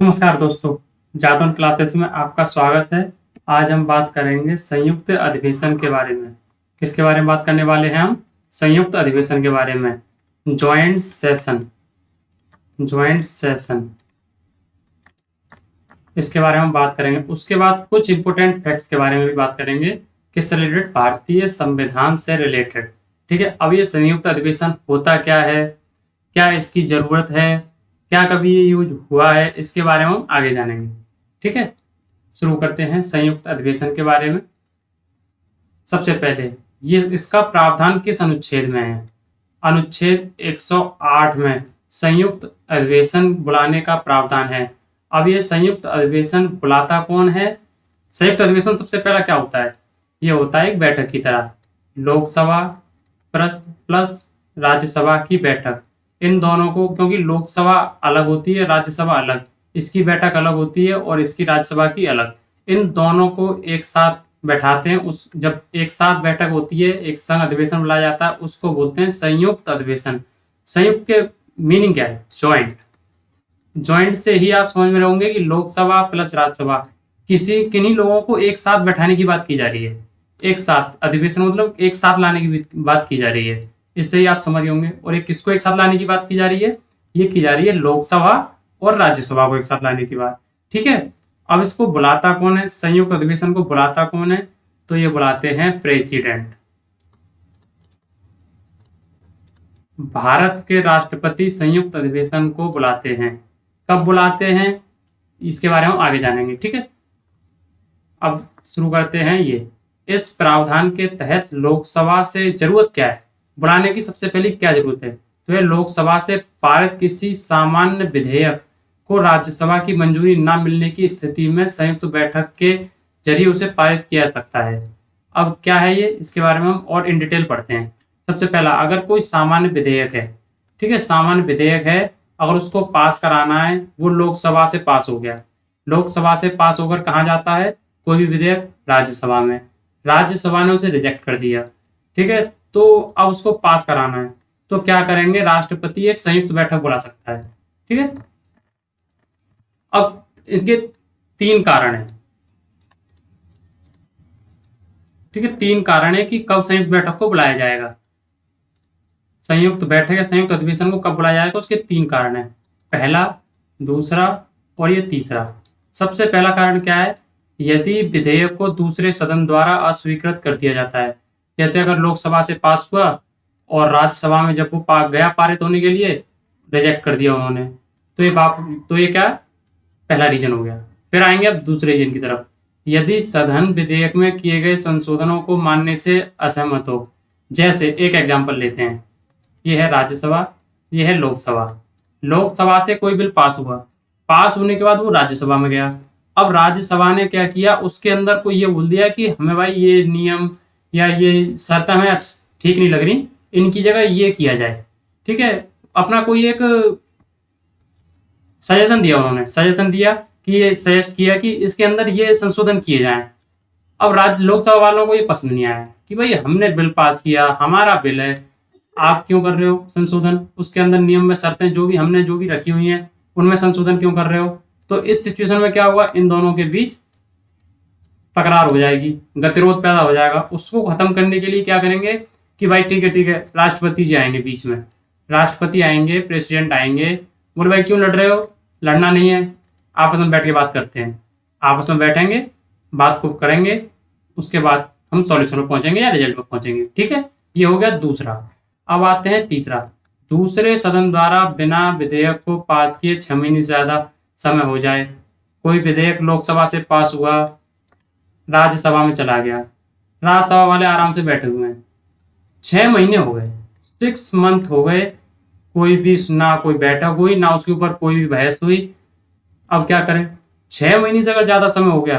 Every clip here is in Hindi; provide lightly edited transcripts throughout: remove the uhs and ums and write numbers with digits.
नमस्कार दोस्तों, जादौन क्लासेस में आपका स्वागत है। आज हम बात करेंगे संयुक्त अधिवेशन के बारे में। किसके बारे में बात करने वाले हैं हम? संयुक्त अधिवेशन के बारे में। ज्वाइंट सेशन, ज्वाइंट सेशन, इसके बारे में हम बात करेंगे। उसके बाद कुछ इंपोर्टेंट फैक्ट्स के बारे में भी बात करेंगे, किससे रिलेटेड? भारतीय संविधान से रिलेटेड। ठीक है, अब ये संयुक्त अधिवेशन होता क्या है, क्या इसकी जरूरत है, क्या कभी ये यूज हुआ है, इसके बारे में हम आगे जानेंगे। ठीक है, शुरू करते हैं संयुक्त अधिवेशन के बारे में। सबसे पहले ये इसका प्रावधान किस अनुच्छेद में है? अनुच्छेद 108 में संयुक्त अधिवेशन बुलाने का प्रावधान है। अब ये संयुक्त अधिवेशन बुलाता कौन है? संयुक्त अधिवेशन सबसे पहला क्या होता है? ये होता है एक बैठक की तरह, लोकसभा प्लस राज्यसभा की बैठक। इन दोनों को, क्योंकि लोकसभा अलग होती है, राज्यसभा अलग, इसकी बैठक अलग होती है और इसकी राज्यसभा की अलग, इन दोनों को एक साथ बैठाते हैं। उस जब एक साथ बैठक होती है, एक संघ अधिवेशन बुलाया जाता है, उसको बोलते हैं संयुक्त अधिवेशन। संयुक्त के मीनिंग क्या है? ज्वाइंट। ज्वाइंट से ही आप समझ में रहोगे कि लोकसभा प्लस राज्यसभा, किन्हीं लोगों को एक साथ बैठाने की बात की जा रही है। एक साथ अधिवेशन मतलब एक साथ लाने की बात की जा रही है, इससे ही आप समझ होंगे। और एक किसको एक साथ लाने की बात की जा रही है? ये की जा रही है लोकसभा और राज्यसभा को एक साथ लाने की बात। ठीक है, अब इसको बुलाता कौन है? संयुक्त अधिवेशन को बुलाता कौन है? तो ये बुलाते हैं प्रेसिडेंट। भारत के राष्ट्रपति संयुक्त अधिवेशन को बुलाते हैं। कब बुलाते हैं, इसके बारे में हम आगे जानेंगे। ठीक है, अब शुरू करते हैं। ये इस प्रावधान के तहत लोकसभा से जरूरत क्या है बुलाने की? सबसे पहली क्या जरूरत है? तो ये लोकसभा से पारित किसी सामान्य विधेयक को राज्यसभा की मंजूरी न मिलने की स्थिति में संयुक्त बैठक के जरिए उसे पारित किया जा सकता है। अब क्या है ये, इसके बारे में हम और इन डिटेल पढ़ते हैं। सबसे पहला, अगर कोई सामान्य विधेयक है, ठीक है, सामान्य विधेयक है, अगर उसको पास कराना है, वो लोकसभा से पास हो गया, लोकसभा से पास होकर कहाँ जाता है? कोई भी विधेयक राज्यसभा में, राज्यसभा ने उसे रिजेक्ट कर दिया। ठीक है, तो अब उसको पास कराना है, तो क्या करेंगे? राष्ट्रपति एक संयुक्त बैठक बुला सकता है। ठीक है, अब इनके तीन कारण है। ठीक है, तीन कारण है कि कब संयुक्त बैठक को बुलाया जाएगा। संयुक्त बैठक या संयुक्त अधिवेशन को कब बुलाया जाएगा, उसके तीन कारण है। पहला, दूसरा और ये तीसरा। सबसे पहला कारण क्या है? यदि विधेयक को दूसरे सदन द्वारा अस्वीकृत कर दिया जाता है। जैसे अगर लोकसभा से पास हुआ और राज्यसभा में जब वो गया पारित होने के लिए, रिजेक्ट कर दिया उन्होंने, तो ये क्या? पहला रीजन हो गया। फिर आएंगे अब दूसरे रीजन की तरफ। यदि सदन विधेयक में किए गए संशोधनों को मानने से असहमत हो। जैसे एक एग्जांपल लेते हैं, ये है राज्यसभा, ये है लोकसभा। लोकसभा से कोई बिल पास हुआ, पास होने के बाद वो राज्यसभा में गया। अब राज्यसभा ने क्या किया, उसके अंदर को ये बोल दिया कि हमें भाई ये नियम या ये शर्त हमें ठीक नहीं लग रही, इनकी जगह ये किया जाए। ठीक है, अपना कोई एक सजेशन दिया, उन्होंने सजेशन दिया कि ये सजेस्ट किया कि इसके अंदर ये संशोधन किए जाएं। अब राज्य लोकसभा वालों को ये पसंद नहीं आया कि भाई हमने बिल पास किया, हमारा बिल है, आप क्यों कर रहे हो संशोधन? उसके अंदर नियम में शर्तें जो भी रखी हुई हैं, उनमें संशोधन क्यों कर रहे हो? तो इस सिचुएशन में क्या हुआ, इन दोनों के बीच तकरार हो जाएगी, गतिरोध पैदा हो जाएगा। उसको खत्म करने के लिए क्या करेंगे कि भाई ठीक है, राष्ट्रपति जी आएंगे बीच में, राष्ट्रपति आएंगे, प्रेसिडेंट आएंगे, बोले भाई क्यों लड़ रहे हो? लड़ना नहीं है, आपस में बैठ के बात करते हैं। आपस में बैठेंगे, बात को करेंगे, उसके बाद हम सॉल्यूशन पर पहुंचेंगे या रिजल्ट पर पहुंचेंगे। ठीक है, ये हो गया दूसरा। अब आते हैं तीसरा। दूसरे सदन द्वारा बिना विधेयक को पास किए 6 महीने से ज्यादा समय हो जाए। कोई विधेयक लोकसभा से पास हुआ, राज्यसभा में चला गया, राज्यसभा वाले आराम से बैठे हुए हैं, 6 महीने हो गए, 6 मंथ हो गए, कोई भी ना कोई बैठक हुई, ना उसके ऊपर कोई भी बहस हुई। अब क्या करें? 6 महीने से अगर ज्यादा समय हो गया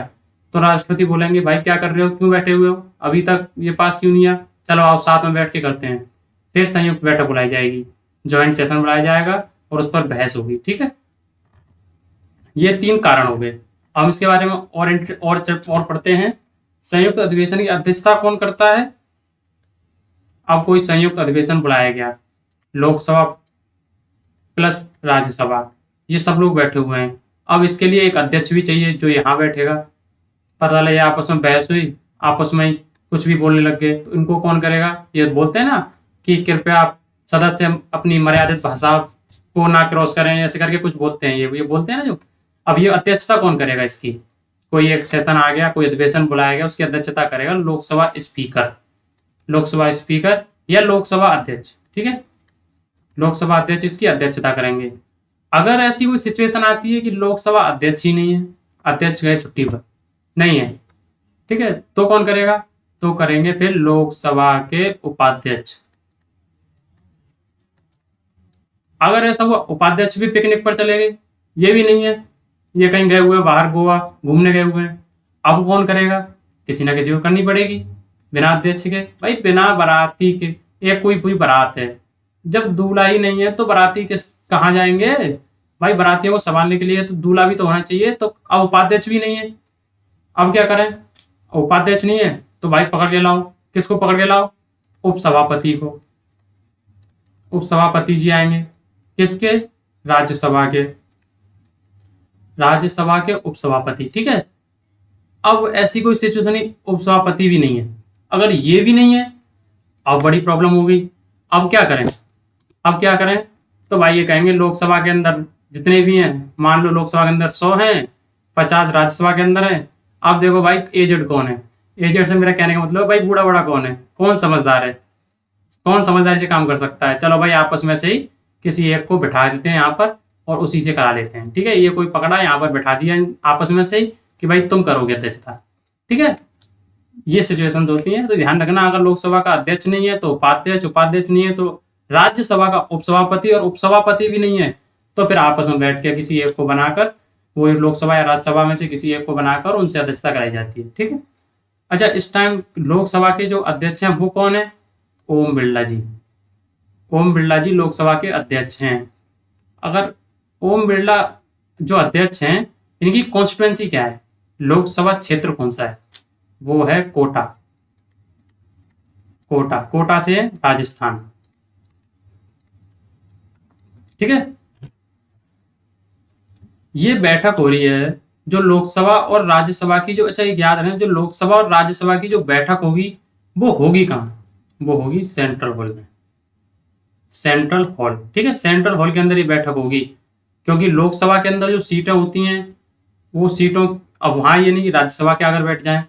तो राष्ट्रपति बोलेंगे भाई क्या कर रहे हो, क्यों बैठे हुए हो, अभी तक ये पास क्यों नहीं आया? चलो आओ साथ में बैठ के करते हैं। फिर संयुक्त बैठक बुलाई जाएगी, ज्वाइंट सेशन बुलाया जाएगा और उस पर बहस होगी। ठीक है, ये तीन कारण हो गए। हम इसके बारे में और पढ़ते हैं। संयुक्त अधिवेशन की अध्यक्षता कौन करता है? अब कोई संयुक्त अधिवेशन बुलाया गया, लोकसभा प्लस राज्यसभा, ये सब लोग बैठे हुए हैं, अब इसके लिए एक अध्यक्ष भी चाहिए जो यहाँ बैठेगा। पता चला ये आपस में बहस हुई, आपस में ही कुछ भी बोलने लग गए, तो इनको कौन करेगा? ये बोलते हैं ना कि कृपया आप सदस्य अपनी मर्यादित भाषा को ना क्रॉस करें, ऐसे करके कुछ बोलते हैं, ये बोलते हैं ना जो। अब ये अध्यक्षता कौन करेगा इसकी? कोई एक सेशन आ गया, कोई अधिवेशन बुलाया गया, उसकी अध्यक्षता करेगा लोकसभा स्पीकर। लोकसभा स्पीकर या लोकसभा अध्यक्ष, ठीक है। लोकसभा अध्यक्ष इसकी अध्यक्षता करेंगे। अगर ऐसी कोई सिचुएशन आती है कि लोकसभा अध्यक्ष ही नहीं है, अध्यक्ष गए छुट्टी पर, नहीं है, ठीक है, तो कौन करेगा? तो करेंगे फिर लोकसभा के उपाध्यक्ष। अगर ऐसा हुआ उपाध्यक्ष भी पिकनिक पर चले गए, ये भी नहीं है, ये कहीं गए हुए बाहर, गोवा घूमने गए हुए हैं, अब कौन करेगा? किसी ना किसी को करनी पड़ेगी बिना अध्यक्ष के। भाई बिना बाराती के, एक कोई पूरी बारात है, जब दूल्हा ही नहीं है तो बाराती किस कहाँ जाएंगे? भाई बारातियों को संभालने के लिए तो दूल्हा भी तो होना चाहिए, तो अब उपाध्यक्ष भी नहीं है, अब क्या करें? उपाध्यक्ष नहीं है तो भाई पकड़ के लाओ। किसको पकड़ के लाओ? उपसभापति को। उपसभापति जी आएंगे, किसके? राज्यसभा के। राज्यसभा के उपसभापति, ठीक है। अब ऐसी कोई सिचुएशन उपसभापति भी नहीं है, अगर ये भी नहीं है, अब बड़ी प्रॉब्लम हो गई। अब क्या करें? अब क्या करें? तो भाई ये कहेंगे लोकसभा के अंदर जितने भी हैं, मान लो लोकसभा के अंदर 100 हैं, 50 राज्यसभा के अंदर हैं। अब देखो भाई एजेड कौन है? एजेड से मेरा कहने का मतलब भाई बूढ़ा बड़ा कौन है, कौन समझदार है, कौन समझदारी से काम कर सकता है। चलो भाई आपस में से ही किसी एक को बिठा देते हैं यहाँ पर और उसी से करा लेते हैं, ठीक है। ये कोई पकड़ा यहाँ पर बिठा दिया आपस में से ही कि भाई तुम करोगे अध्यक्षता, ठीक है। ये सिचुएशंस होती हैं, तो ध्यान रखना, अगर लोकसभा का अध्यक्ष नहीं है तो उपाध्यक्ष, उपाध्यक्ष नहीं है तो राज्यसभा का उपसभापति, और उपसभापति भी नहीं है तो फिर आपस में बैठ के किसी एक को बनाकर, वो लोकसभा या राज्यसभा में से किसी एक को बनाकर उनसे अध्यक्षता कराई जाती है, ठीक है। अच्छा, इस टाइम लोकसभा के जो अध्यक्ष हैं वो कौन है? ओम बिरला जी। ओम बिरला जी लोकसभा के अध्यक्ष हैं। अगर ओम बिरला जो अध्यक्ष हैं, इनकी कॉन्स्टिट्यूएंसी क्या है, लोकसभा क्षेत्र कौन सा है? वो है कोटा। कोटा, कोटा से है राजस्थान, ठीक है। ये बैठक हो रही है जो लोकसभा और राज्यसभा की, जो अच्छा याद रहे, जो लोकसभा और राज्यसभा की जो बैठक होगी वो होगी कहाँ? वो होगी सेंट्रल हॉल में। सेंट्रल हॉल, ठीक है, सेंट्रल हॉल के अंदर ये बैठक होगी, क्योंकि लोकसभा के अंदर जो सीटें होती हैं वो सीटों, अब वहां ये नहीं कि राज्यसभा के अगर बैठ जाए,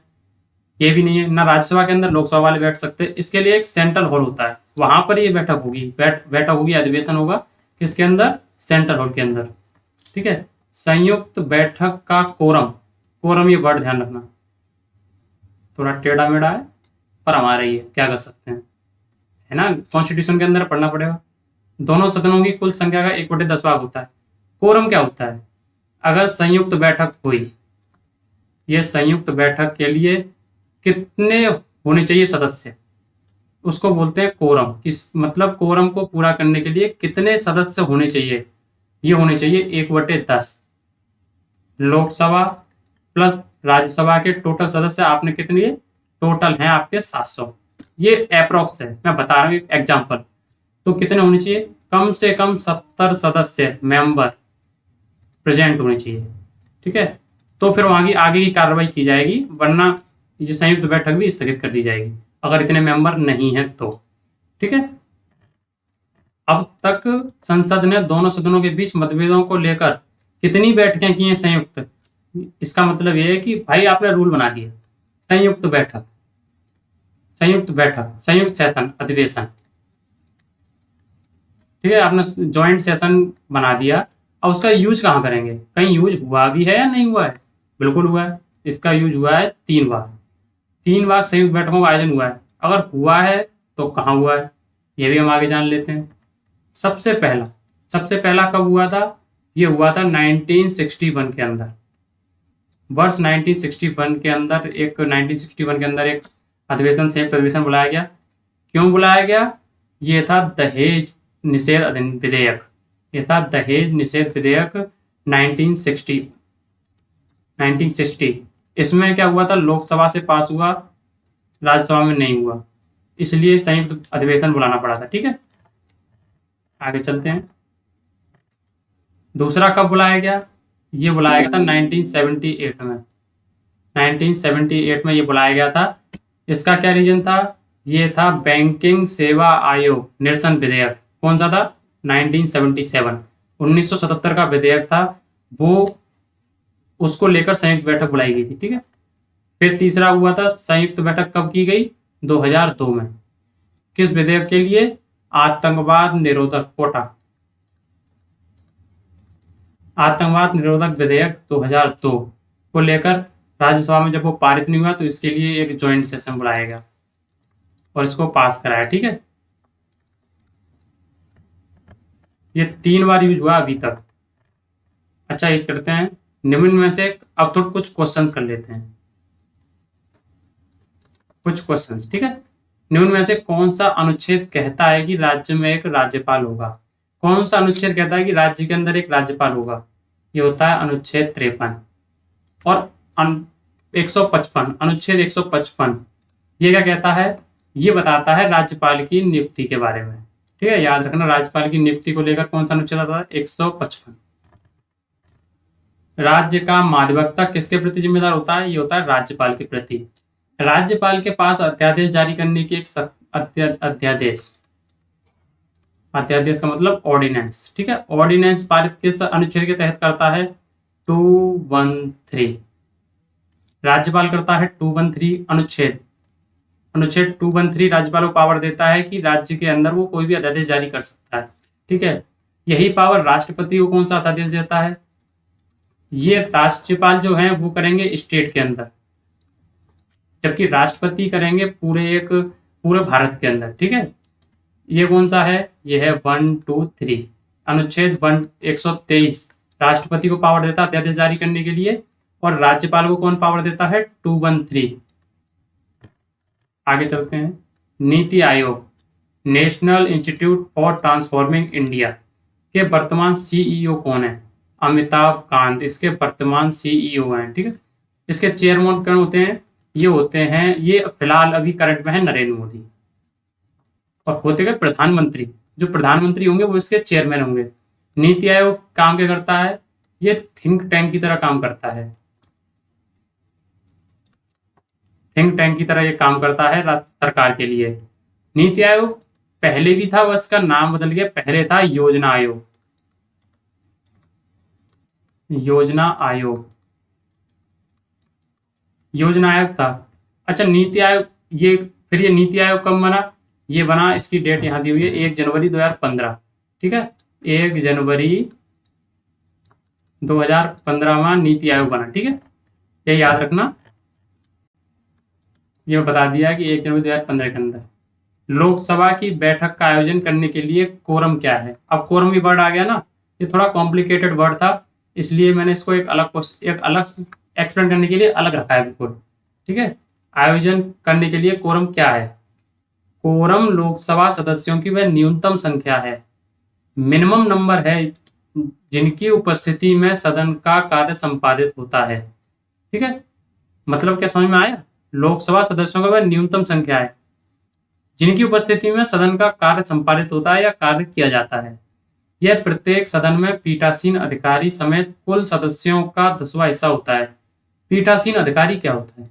ये भी नहीं है ना राज्यसभा के अंदर लोकसभा वाले बैठ सकते। इसके लिए एक सेंट्रल हॉल होता है, वहां पर ये बैठक होगी, बैठक होगी, अधिवेशन होगा किसके अंदर? सेंट्रल हॉल के अंदर, ठीक है। संयुक्त बैठक का कोरम, कोरम ये वर्ड ध्यान रखना, थोड़ा टेढ़ा मेढ़ा है पर हमारा ही है, क्या कर सकते हैं, है ना। कॉन्स्टिट्यूशन के अंदर पढ़ना पड़ेगा। दोनों सदनों की कुल संख्या का 1/10 भाग होता है। कोरम क्या होता है? अगर संयुक्त बैठक हुई, ये संयुक्त बैठक के लिए कितने होने चाहिए सदस्य, उसको बोलते हैं कोरम। किस मतलब कोरम को पूरा करने के लिए कितने सदस्य होने चाहिए? ये होने चाहिए 1/10। लोकसभा प्लस राज्यसभा के टोटल सदस्य आपने कितने लिए? टोटल हैं आपके 700। ये अप्रोक्स है, मैं बता रहा हूँ एक एग्जाम्पल। तो कितने होने चाहिए? कम से कम 70 सदस्य मेंबर प्रेजेंट होने चाहिए, ठीक है। तो फिर वहां की आगे की कार्रवाई की जाएगी, वरना ये संयुक्त बैठक भी स्थगित कर दी जाएगी अगर इतने मेंबर नहीं है तो, ठीक है। अब तक संसद ने दोनों सदनों के बीच मतभेदों को लेकर कितनी बैठकें की हैं संयुक्त? इसका मतलब यह है कि भाई आपने रूल बना दिया, संयुक्त बैठक, संयुक्त बैठक, संयुक्त सेशन, अधिवेशन, ठीक है, आपने ज्वाइंट सेशन बना दिया। अब उसका यूज कहाँ करेंगे? कहीं यूज हुआ भी है या नहीं हुआ है? बिल्कुल हुआ है। इसका यूज हुआ है 3 बार। 3 बार संयुक्त बैठकों का आयोजन हुआ है। अगर हुआ है तो कहाँ हुआ है, ये भी हम आगे जान लेते हैं। सबसे पहला कब हुआ था? ये हुआ था 1961 के अंदर, वर्ष 1961 के अंदर एक 1961 के अंदर एक अधिवेशन, संयुक्त अधिवेशन बुलाया गया। क्यों बुलाया गया? ये था दहेज निषेध विधेयक, ये था दहेज निषेध विधेयक 1960। इसमें क्या हुआ था? लोकसभा से पास हुआ, राज्यसभा में नहीं हुआ, इसलिए संयुक्त अधिवेशन बुलाना पड़ा था, ठीक है। आगे चलते हैं। दूसरा कब बुलाया गया? ये बुलाया गया था 1978 में। 1978 में ये बुलाया गया था। इसका क्या रीजन था? ये था बैंकिंग सेवा आयोग निरसन विधेयक। कौन सा था? 1977। 1977 का विधेयक था वो, उसको लेकर संयुक्त बैठक बुलाई गई थी। ठीक है। फिर तीसरा हुआ था संयुक्त बैठक कब की गई? 2002 में। किस विधेयक के लिए? आतंकवाद निरोधक कोटा, आतंकवाद निरोधक विधेयक 2002 को लेकर राज्यसभा में जब वो पारित नहीं हुआ तो इसके लिए एक ज्वाइंट सेशन बुलाया गया और इसको पास कराया। ठीक है। ये 3 बार यूज हुआ अभी तक। अच्छा, ये करते हैं निम्न में से, अब तो कुछ क्वेश्चंस कर लेते हैं, कुछ क्वेश्चंस। ठीक है। निम्न में से कौन सा अनुच्छेद कहता है कि राज्य में एक राज्यपाल होगा? कौन सा अनुच्छेद कहता है कि राज्य के अंदर एक राज्यपाल होगा? ये होता है अनुच्छेद 53। और 155, अनुच्छेद 155 ये क्या कहता है? ये बताता है राज्यपाल की नियुक्ति के बारे में। ठीक है, याद रखना, राज्यपाल की नियुक्ति को लेकर कौन सा अनुच्छेद आता है? 155। राज्य का महाधिवक्ता किसके प्रति जिम्मेदार होता है? ये होता है राज्यपाल के प्रति। राज्यपाल के पास अध्यादेश जारी करने की एक अध्यादेश, अध्यादेश का मतलब ऑर्डिनेंस। ठीक है। ऑर्डिनेंस पारित किस अनुच्छेद के तहत करता है? 213। राज्यपाल करता है 213 अनुच्छेद। अनुच्छेद 213 राज्यपाल को पावर देता है कि राज्य के अंदर वो कोई भी अध्यादेश जारी कर सकता है। ठीक है। यही पावर राष्ट्रपति को कौन सा अध्यादेश देता है? ये राज्यपाल जो है वो करेंगे स्टेट के अंदर, जबकि राष्ट्रपति करेंगे पूरे भारत के अंदर। ठीक है। ये कौन सा है? ये है 123 अनुच्छेद 123 राष्ट्रपति को पावर देता है अध्यादेश जारी करने के लिए, और राज्यपाल को कौन पावर देता है? 213। आगे चलते हैं। NITI Aayog, national institute for transforming India के वर्तमान सीईओ कौन है? अमिताभ कांत इसके वर्तमान सीईओ हैं। ठीक है। इसके चेयरमैन कौन होते हैं? ये होते हैं, ये फिलहाल अभी करंट में है नरेंद्र मोदी। और होते गए प्रधानमंत्री, जो प्रधानमंत्री होंगे वो इसके चेयरमैन होंगे। नीति आयोग काम क्या करता है? ये थिंक टैंक की तरह काम करता है, थिंक टैंक की तरह ये काम करता है सरकार के लिए। नीति आयोग पहले भी था, बस का नाम बदल गया। पहले था योजना आयोग, योजना आयोग, योजना आयोग था। अच्छा, नीति आयोग, ये फिर ये नीति आयोग कब बना? ये बना, इसकी डेट यहां दी हुई है 1 जनवरी 2015। ठीक है। 1 जनवरी 2015 में नीति आयोग बना। ठीक है, ये याद रखना। ये बता दिया कि 1 जनवरी 2015 के अंदर। लोकसभा की बैठक का आयोजन करने के लिए कोरम क्या है? अब कोरम भी वर्ड आ गया ना, ये थोड़ा कॉम्प्लिकेटेड वर्ड था, इसलिए मैंने इसको एक अलग एक्सप्लेन करने के लिए अलग रखा है बिल्कुल। ठीक है। आयोजन करने के लिए कोरम क्या है? कोरम लोकसभा सदस्यों की वह न्यूनतम संख्या है, मिनिमम नंबर है जिनकी उपस्थिति में सदन का कार्य संपादित होता है। ठीक है, मतलब क्या समझ में आया? लोकसभा सदस्यों का वह न्यूनतम संख्या है जिनकी उपस्थिति में सदन का कार्य संपादित होता है या कार्य किया जाता है। यह प्रत्येक सदन में पीठासीन अधिकारी समेत कुल सदस्यों का 10वां हिस्सा होता है। पीठासीन अधिकारी क्या होता है?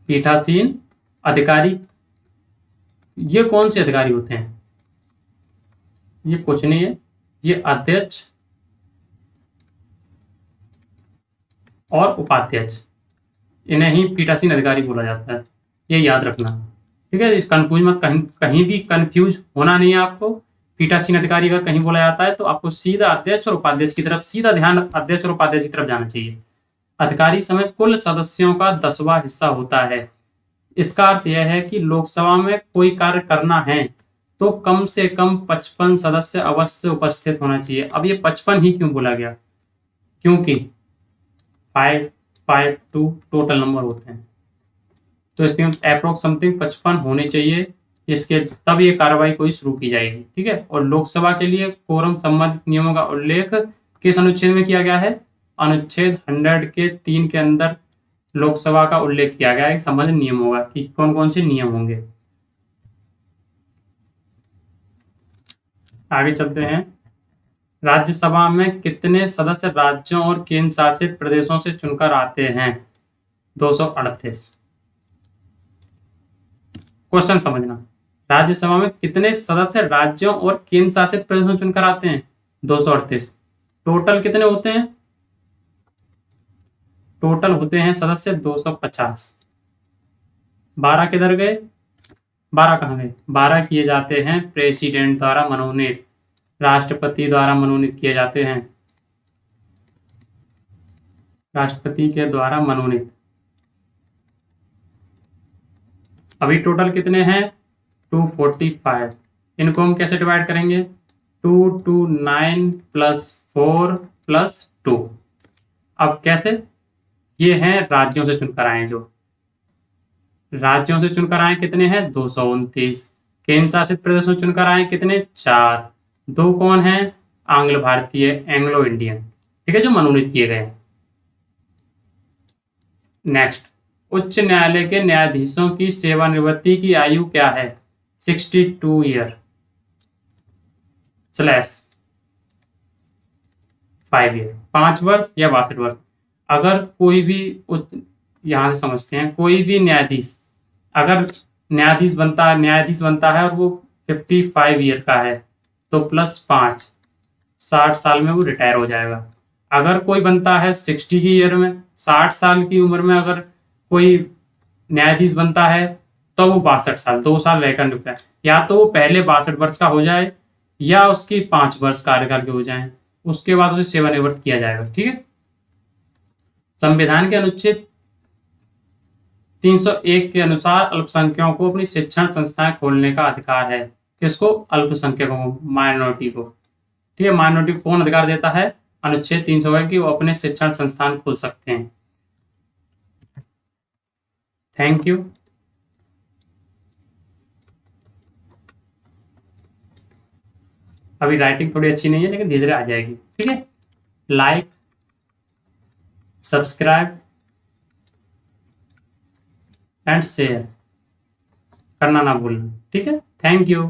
पीठासीन अधिकारी ये कौन से अधिकारी होते हैं? ये कुछ नहीं है, ये अध्यक्ष और उपाध्यक्ष, इन्हें ही पीठासीन अधिकारी बोला जाता है। ये याद रखना। ठीक है, इस कंफ्यूज मत, कहीं भी कंफ्यूज होना नहीं है आपको। पीठासीन अधिकारी अगर कहीं बोला जाता है तो आपको सीधा अध्यक्ष और उपाध्यक्ष की तरफ, सीधा ध्यान अध्यक्ष और उपाध्यक्ष की तरफ जाना चाहिए। अधिकारी समेत कुल सदस्यों का 10वां हिस्सा होता है। इसका अर्थ यह है कि लोकसभा में कोई कार्य करना है तो कम से कम 55 सदस्य अवश्य उपस्थित होना चाहिए। अब ये 55 ही क्यों बोला गया? क्योंकि 552 टोटल नंबर होते हैं, तो इसके अप्रोक्स समथिंग 55 होने चाहिए, इसके तब ये कार्रवाई कोई शुरू की जाएगी। ठीक है। और लोकसभा के लिए कोरम संबंधित नियमों का उल्लेख किस अनुच्छेद में किया गया है? अनुच्छेद 100 के 3 के अंदर लोकसभा का उल्लेख किया गया है, संबंधित नियम होगा कि कौन कौन से नियम होंगे। आगे चलते हैं। राज्यसभा में कितने सदस्य राज्यों और केंद्र शासित प्रदेशों से चुनकर आते हैं? 238। क्वेश्चन समझना, राज्यसभा में कितने सदस्य राज्यों और केंद्र शासित प्रदेशों से चुनकर आते हैं? 238। टोटल कितने होते हैं? टोटल होते हैं सदस्य 250। 12 किधर गए? 12 कहाँ गए? 12 किए जाते हैं प्रेसिडेंट द्वारा मनोनीत, राष्ट्रपति द्वारा मनोनीत किए जाते हैं, राष्ट्रपति के द्वारा मनोनीत। अभी टोटल कितने हैं? 245। इनको हम कैसे डिवाइड करेंगे? 229 प्लस 4 प्लस 2। अब कैसे? ये हैं राज्यों से चुनकर आए, जो राज्यों से चुनकर आए कितने हैं? 229। केंद्र शासित प्रदेशों से चुनकर आए कितने? 4। 2 कौन है? आंग्ल भारतीय, एंग्लो इंडियन, ठीक है, जो मनोनीत किए गए। नेक्स्ट, उच्च न्यायालय के न्यायाधीशों की सेवानिवृत्ति की आयु क्या है? 62 ईयर स्लैश 5 ईयर, 5 वर्ष या 62 वर्ष। अगर कोई भी यहां से समझते हैं, कोई भी न्यायाधीश अगर न्यायाधीश बनता है और वो 55 ईयर का है तो प्लस 5, 60 साल में वो रिटायर हो जाएगा। अगर कोई बनता है 60 की ईयर में, 60 साल की उम्र में अगर कोई न्यायाधीश बनता है तो वो 62 साल, 2 साल वैकेंट रुकता है। या तो वो पहले 62 वर्ष का हो जाए या उसकी 5 वर्ष कार्यकाल के हो जाए, उसके बाद उसे सेवानिवृत्त किया जाएगा, ठीक है। संविधान के अनुच्छेद 301 के अनुसार अल्पसंख्यकों को अपनी शिक्षण संस्थाएं खोलने का अधिकार है। किसको? अल्पसंख्यकों को, माइनॉरिटी को, ठीक है। माइनॉरिटी को कौन अधिकार देता है? अनुच्छेद 301 की वो अपने शिक्षण संस्थान खोल सकते हैं। Thank you. अभी राइटिंग थोड़ी अच्छी नहीं है लेकिन धीरे धीरे आ जाएगी, ठीक है। लाइक, सब्सक्राइब एंड शेयर करना ना भूलना, ठीक है। Thank you.